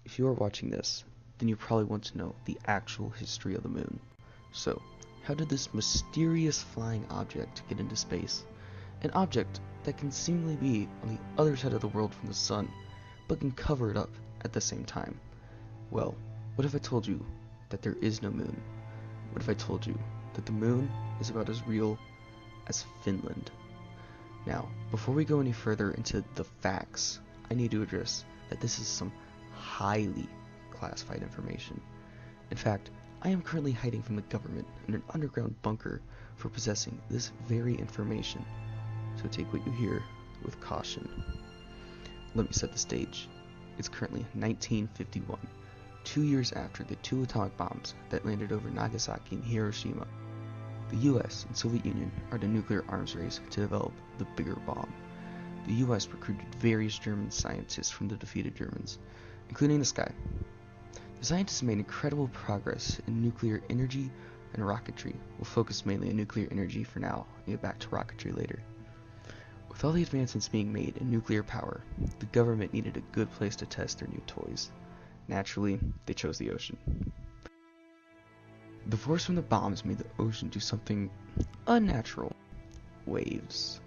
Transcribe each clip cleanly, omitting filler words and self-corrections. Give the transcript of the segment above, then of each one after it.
if you are watching this, then you probably want to know the actual history of the moon. So, how did this mysterious flying object get into space? An object that can seemingly be on the other side of the world from the sun, but can cover it up at the same time. Well, what if I told you that there is no moon? What if I told you that the moon is about as real as Finland? Now, before we go any further into the facts, I need to address that this is some highly classified information. In fact, I am currently hiding from the government in an underground bunker for possessing this very information. So take what you hear with caution. Let me set the stage. It's currently 1951, 2 years after the 2 atomic bombs that landed over Nagasaki and Hiroshima. The US and Soviet Union are in a nuclear arms race to develop the bigger bomb. The US recruited various German scientists from the defeated Germans, including this guy. The scientists made incredible progress in nuclear energy and rocketry. We'll focus mainly on nuclear energy for now and get back to rocketry later. With all the advancements being made in nuclear power, the government needed a good place to test their new toys. Naturally, they chose the ocean. The force from the bombs made the ocean do something unnatural. Waves.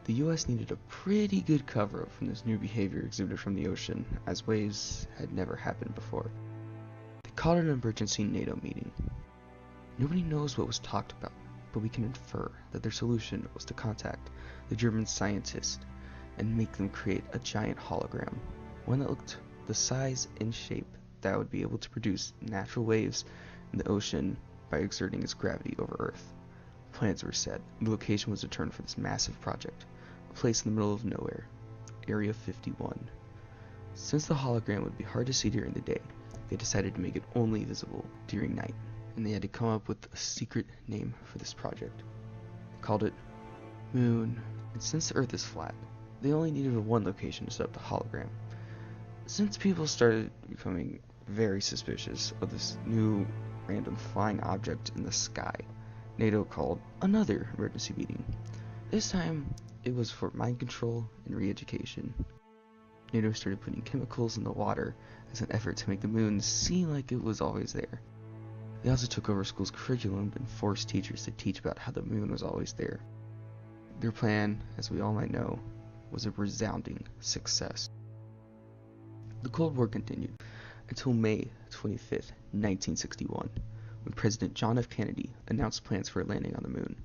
The US needed a pretty good cover-up from this new behavior exhibited from the ocean, as waves had never happened before. They called an emergency NATO meeting. Nobody knows what was talked about, but we can infer that their solution was to contact the German scientists and make them create a giant hologram, one that looked the size and shape that would be able to produce natural waves in the ocean by exerting its gravity over Earth. Plans were set, and the location was determined for this massive project, a place in the middle of nowhere, Area 51. Since the hologram would be hard to see during the day, they decided to make it only visible during night, and they had to come up with a secret name for this project. They called it Moon, and since the Earth is flat, they only needed one location to set up the hologram. Since people started becoming very suspicious of this new random flying object in the sky, NATO called another emergency meeting. This time, it was for mind control and re-education. NATO started putting chemicals in the water as an effort to make the moon seem like it was always there. They also took over school's curriculum and forced teachers to teach about how the moon was always there. Their plan, as we all might know, was a resounding success. The Cold War continued until May 25th, 1961, when President John F. Kennedy announced plans for a landing on the moon.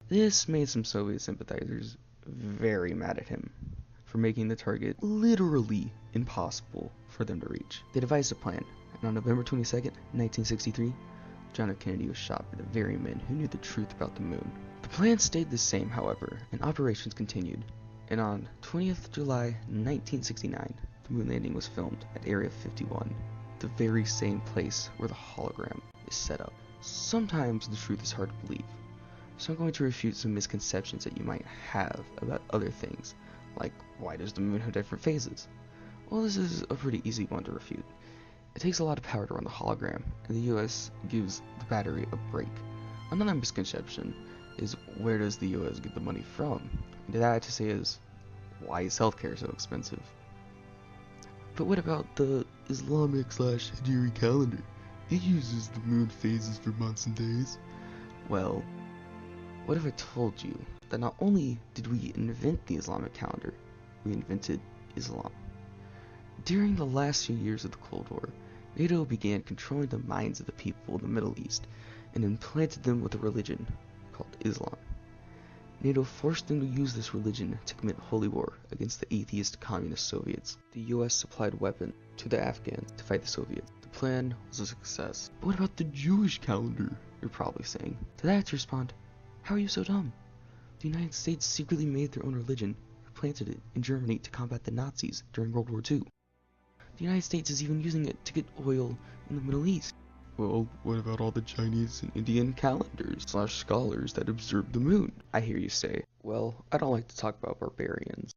This made some Soviet sympathizers very mad at him for making the target literally impossible for them to reach. They devised a plan, and on November 22nd, 1963, John F. Kennedy was shot by the very men who knew the truth about the moon. The plan stayed the same, however, and operations continued, and on 20th July 1969, the moon landing was filmed at Area 51, the very same place where the hologram is set up. Sometimes the truth is hard to believe, so I'm going to refute some misconceptions that you might have about other things, like why does the moon have different phases? Well, this is a pretty easy one to refute. It takes a lot of power to run the hologram, and the US gives the battery a break. Another misconception is where does the US get the money from? And that I have to say is, why is healthcare so expensive? But what about the Islamic/Hijri calendar? It uses the moon phases for months and days. Well, what if I told you that not only did we invent the Islamic calendar, we invented Islam? During the last few years of the Cold War, NATO began controlling the minds of the people in the Middle East and implanted them with a religion called Islam. NATO forced them to use this religion to commit holy war against the atheist communist Soviets. The US supplied weapons to the Afghans to fight the Soviets. The plan was a success. But what about the Jewish calendar? You're probably saying. To that I have to respond, how are you so dumb? The United States secretly made their own religion and planted it in Germany to combat the Nazis during World War II. The United States is even using it to get oil in the Middle East. Well, what about all the Chinese and Indian calendars/scholars that observe the moon? I hear you say, well, I don't like to talk about barbarians.